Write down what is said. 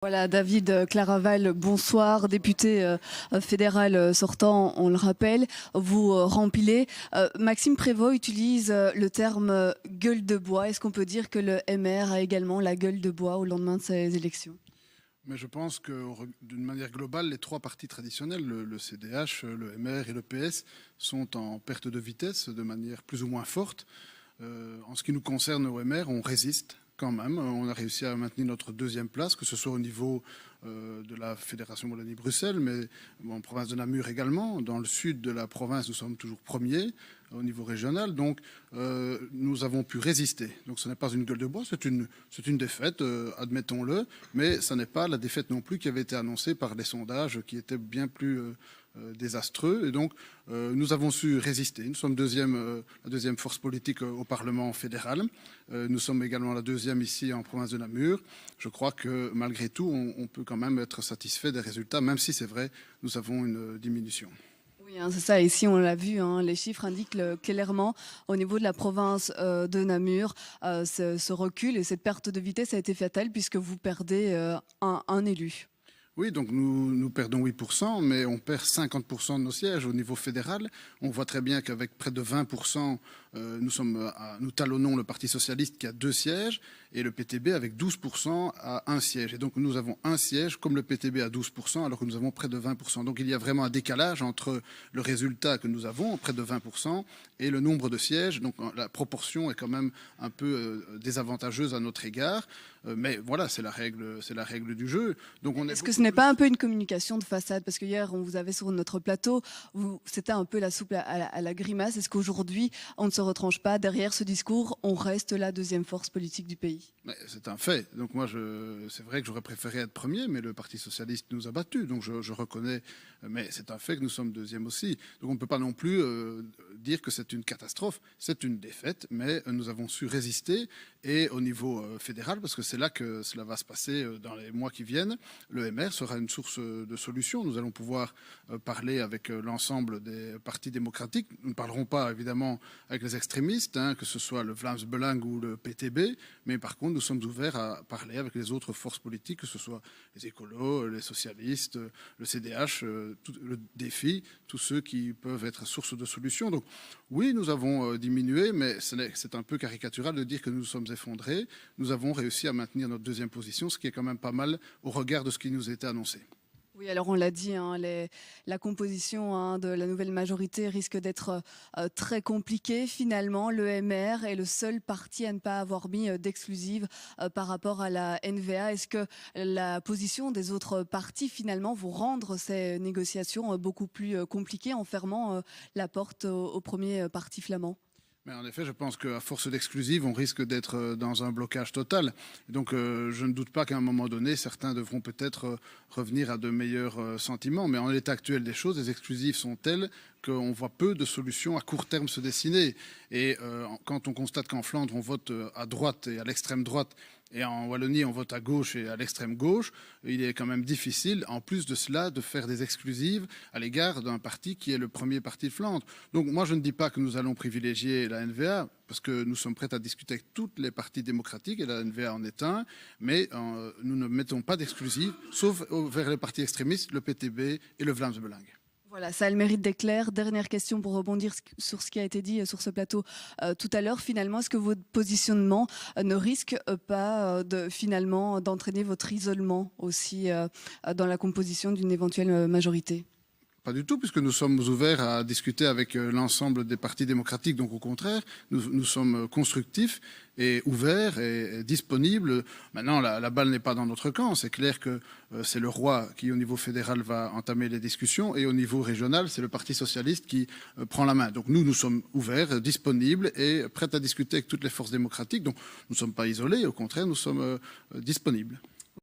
Voilà, David Claraval, bonsoir, député fédéral sortant, on le rappelle, vous rempilez. Maxime Prévost utilise le terme gueule de bois. Est-ce qu'on peut dire que le MR a également la gueule de bois au lendemain de ces élections? Mais je pense que d'une manière globale, les trois partis traditionnels, le CDH, le MR et le PS, sont en perte de vitesse de manière plus ou moins forte. En ce qui nous concerne au MR, on résiste quand même. On a réussi à maintenir notre deuxième place, que ce soit au niveau de la Fédération Wallonie-Bruxelles, mais en province de Namur également. Dans le sud de la province, nous sommes toujours premiers au niveau régional. Donc, nous avons pu résister. Donc, ce n'est pas une gueule de bois, c'est une défaite, admettons-le. Mais ce n'est pas la défaite non plus qui avait été annoncée par les sondages, qui étaient bien plus désastreux. Et donc, nous avons su résister. Nous sommes la deuxième force politique au Parlement fédéral. Nous sommes également la deuxième ici en province de Namur. Je crois que malgré tout, on peut quand même être satisfait des résultats, même si c'est vrai, nous avons une diminution. Oui, hein, c'est ça. Ici, on l'a vu, hein, les chiffres indiquent clairement au niveau de la province de Namur, ce recul et cette perte de vitesse a été fatale puisque vous perdez un élu. Oui, donc nous perdons 8%, mais on perd 50% de nos sièges au niveau fédéral. On voit très bien qu'avec près de 20%, nous talonnons le Parti socialiste qui a 2 sièges et le PTB avec 12% à 1 siège. Et donc nous avons un siège comme le PTB à 12% alors que nous avons près de 20%. Donc il y a vraiment un décalage entre le résultat que nous avons, près de 20%, et le nombre de sièges. Donc la proportion est quand même un peu désavantageuse à notre égard. Mais voilà, c'est la règle du jeu. Donc est-ce que ce n'est pas un peu une communication de façade? Parce que hier, on vous avait sur notre plateau, c'était un peu la soupe à la grimace. Est-ce qu'aujourd'hui, on ne se retranche pas derrière ce discours? On reste la deuxième force politique du pays. C'est un fait. Donc moi, c'est vrai que j'aurais préféré être premier, mais le Parti socialiste nous a battus. Donc je reconnais, mais c'est un fait que nous sommes deuxième aussi. Donc on ne peut pas non plus dire que c'est une catastrophe. C'est une défaite, mais nous avons su résister. Et au niveau fédéral, parce que c'est là que cela va se passer dans les mois qui viennent, le MR sera une source de solutions. Nous allons pouvoir parler avec l'ensemble des partis démocratiques. Nous ne parlerons pas évidemment avec les extrémistes, hein, que ce soit le Vlaams Belang ou le PTB, mais par contre nous sommes ouverts à parler avec les autres forces politiques, que ce soit les écolos, les socialistes, le CDH, le défi, tous ceux qui peuvent être source de solutions. Donc oui, nous avons diminué, mais c'est un peu caricatural de dire que nous sommes effondrés. Nous avons réussi à maintenir notre deuxième position, ce qui est quand même pas mal au regard de ce qui nous était annoncé. Oui, alors on l'a dit, hein, la composition de la nouvelle majorité risque d'être très compliquée. Finalement, le MR est le seul parti à ne pas avoir mis d'exclusive par rapport à la NVA. Est-ce que la position des autres partis, finalement, vont rendre ces négociations beaucoup plus compliquées en fermant la porte au premier parti flamand? Mais en effet, je pense qu'à force d'exclusive, on risque d'être dans un blocage total. Et donc, je ne doute pas qu'à un moment donné, certains devront peut-être revenir à de meilleurs sentiments. Mais en l'état actuel des choses, les exclusives sont telles qu'on voit peu de solutions à court terme se dessiner. Et quand on constate qu'en Flandre, on vote à droite et à l'extrême droite, et en Wallonie, on vote à gauche et à l'extrême gauche, il est quand même difficile, en plus de cela, de faire des exclusives à l'égard d'un parti qui est le premier parti de Flandre. Donc moi, je ne dis pas que nous allons privilégier la NVA, parce que nous sommes prêts à discuter avec toutes les partis démocratiques, et la NVA en est un, mais nous ne mettons pas d'exclusive, sauf vers les partis extrémistes, le PTB et le Vlaams Belang. Voilà, ça a le mérite d'éclair. Dernière question pour rebondir sur ce qui a été dit sur ce plateau tout à l'heure. Finalement, est-ce que votre positionnement ne risque pas finalement d'entraîner votre isolement aussi dans la composition d'une éventuelle majorité? Pas du tout, puisque nous sommes ouverts à discuter avec l'ensemble des partis démocratiques. Donc au contraire, nous sommes constructifs et ouverts et disponibles. Maintenant, la balle n'est pas dans notre camp. C'est clair que c'est le roi qui, au niveau fédéral, va entamer les discussions. Et au niveau régional, c'est le Parti socialiste qui prend la main. Donc nous sommes ouverts, disponibles et prêts à discuter avec toutes les forces démocratiques. Donc nous ne sommes pas isolés. Au contraire, nous sommes disponibles.